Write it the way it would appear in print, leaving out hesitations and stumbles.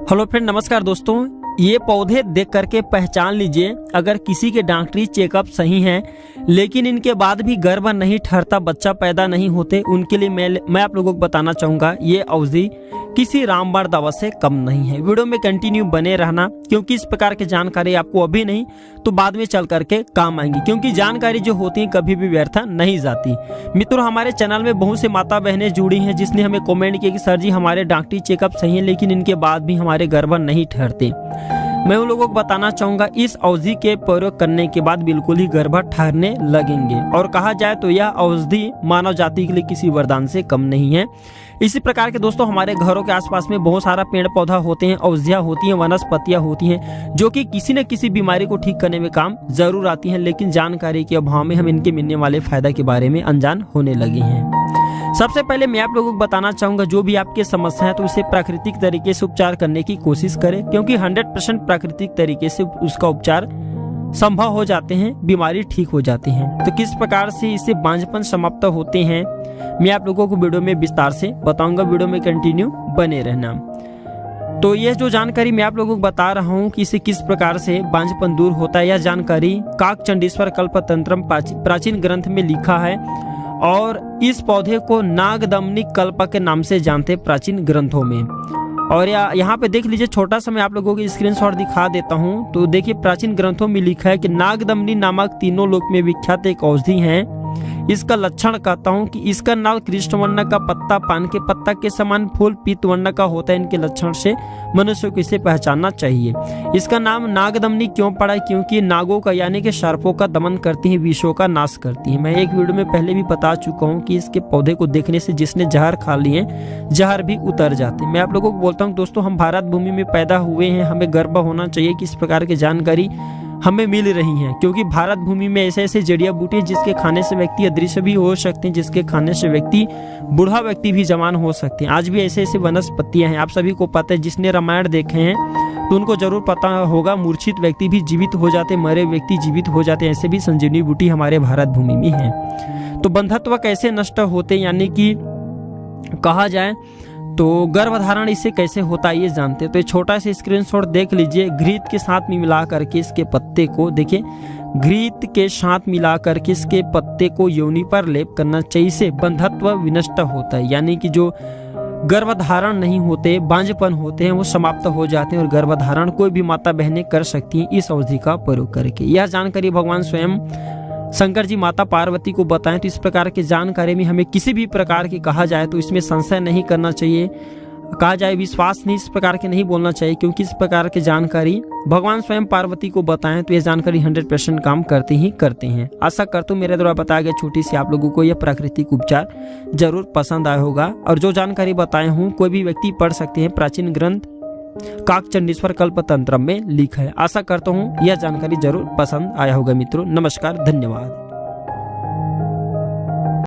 Hello friend, नमस्कार दोस्तों। ये पौधे देख करके पहचान लीजिए अगर किसी के डॉक्टरी चेकअप सही हैं लेकिन इनके बाद भी गर्भ नहीं ठहरता, बच्चा पैदा नहीं होते, उनके लिए मैं आप लोगों को बताना चाहूँगा ये औषधि किसी रामबाण दवा से कम नहीं है। वीडियो में कंटिन्यू बने रहना क्योंकि इस प्रकार की जानकारी आपको अभी नहीं तो बाद में चल करके काम आएंगी, क्योंकि जानकारी जो होती है कभी भी व्यर्थ नहीं जाती। मित्रों, हमारे चैनल में बहुत से माता बहनें जुड़ी हैं जिसने हमें कमेंट किया कि सर जी हमारे डॉक्टरी चेकअप सही है लेकिन इनके बाद भी हमारे गर्भ नहीं ठहरते। मैं उन लोगों को बताना चाहूंगा इस औषधि के प्रयोग करने के बाद बिल्कुल ही गर्भ ठहरने लगेंगे और कहा जाए तो यह औषधि मानव जाति के लिए किसी वरदान से कम नहीं है। इसी प्रकार के दोस्तों हमारे घरों के आसपास में बहुत सारा पेड़ पौधा होते हैं, औषधियाँ होती हैं, वनस्पतियाँ होती हैं जो कि किसी न किसी बीमारी को ठीक करने में काम जरूर आती हैं, लेकिन जानकारी के अभाव में हम इनके मिलने वाले फायदा के बारे में अनजान होने लगे हैं। सबसे पहले मैं आप लोगों को बताना चाहूंगा जो भी आपकी समस्या है तो उसे प्राकृतिक तरीके से उपचार करने की कोशिश करें, क्योंकि 100% प्राकृतिक तरीके से उसका उपचार संभव हो जाते हैं, बीमारी ठीक हो जाती है। तो किस प्रकार से इससे बांझपन समाप्त होते हैं मैं आप लोगों को वीडियो में विस्तार से बताऊंगा, वीडियो में कंटिन्यू बने रहना। तो यह जो जानकारी मैं आप लोगों को बता रहा हूँ कि इसे किस प्रकार से बांझपन दूर होता है, यह जानकारी काकचंडीश्वर कल्पतंत्रम प्राचीन ग्रंथ में लिखा है और इस पौधे को नागदमनी कल्प के नाम से जानते प्राचीन ग्रंथों में। और यहाँ पे देख लीजिए, छोटा सा मैं आप लोगों को स्क्रीनशॉट दिखा देता हूँ। तो देखिए प्राचीन ग्रंथों में लिखा है कि नागदमनी नामक तीनों लोक में विख्यात एक औषधि है। इसका लक्षण कहता हूँ कि इसका नाल कृष्ण वर्ण का पत्ता, पान के पत्ता के समान फूल पीत वर्ण का होता है। इनके लक्षण से मनुष्य को इसे पहचानना चाहिए। इसका नाम नागदमनी क्यों पड़ा है? क्योंकि नागों का यानी कि सर्पों का दमन करती है, विषों का नाश करती है। मैं एक वीडियो में पहले भी बता चुका हूँ कि इसके पौधे को देखने से जिसने जहर खा लिए जहर भी उतर जाते हैं। मैं आप लोगों को बोलता हूँ दोस्तों, हम भारत भूमि में पैदा हुए हैं, हमें गर्व होना चाहिए कि इस प्रकार की जानकारी हमें मिल रही है, क्योंकि भारत भूमि में ऐसे ऐसे जड़िया बूटी जिसके खाने से व्यक्ति अदृश्य भी हो सकते हैं, जिसके खाने से व्यक्ति बूढ़ा व्यक्ति भी जवान हो सकते हैं। आज भी ऐसे ऐसे वनस्पतियां हैं, आप सभी को पता है, जिसने रामायण देखे हैं तो उनको जरूर पता होगा, मूर्छित व्यक्ति भी जीवित हो जाते, मरे व्यक्ति जीवित हो जाते, ऐसे भी संजीवनी बूटी हमारे भारत भूमि में है। तो बंधत्व कैसे नष्ट होते, यानी कि कहा जाए तो गर्भधारण इससे कैसे होता है ये जानते हैं। तो ये छोटा सा स्क्रीनशॉट देख लीजिए। घृत के साथ में मिला करके इसके पत्ते को देखिए, घृत के साथ मिला करके इसके पत्ते को योनि पर लेप करना चाहिए। इससे बंधत्व विनष्ट होता है, यानी कि जो गर्भधारण नहीं होते, बांझपन होते हैं, वो समाप्त हो जाते हैं और गर्भधारण कोई भी माता बहनें कर सकती हैं इस औषधि का प्रयोग करके। यह जानकारी भगवान स्वयं शंकर जी माता पार्वती को बताएं। तो इस प्रकार की जानकारी में हमें किसी भी प्रकार की कहा जाए तो इसमें संशय नहीं करना चाहिए, कहा जाए विश्वास नहीं, इस प्रकार के नहीं बोलना चाहिए, क्योंकि इस प्रकार की जानकारी भगवान स्वयं पार्वती को बताएं तो यह जानकारी 100% काम करते ही करते हैं। आशा करता हूँ मेरे द्वारा बताया गया छोटी सी आप लोगों को यह प्राकृतिक उपचार जरूर पसंद आया होगा। और जो जानकारी बताए हूँ कोई भी व्यक्ति पढ़ सकते हैं, प्राचीन ग्रंथ काकचंडीश्वर कल्पतंत्रम में लिखा है। आशा करता हूँ यह जानकारी जरूर पसंद आया होगा। मित्रों नमस्कार, धन्यवाद।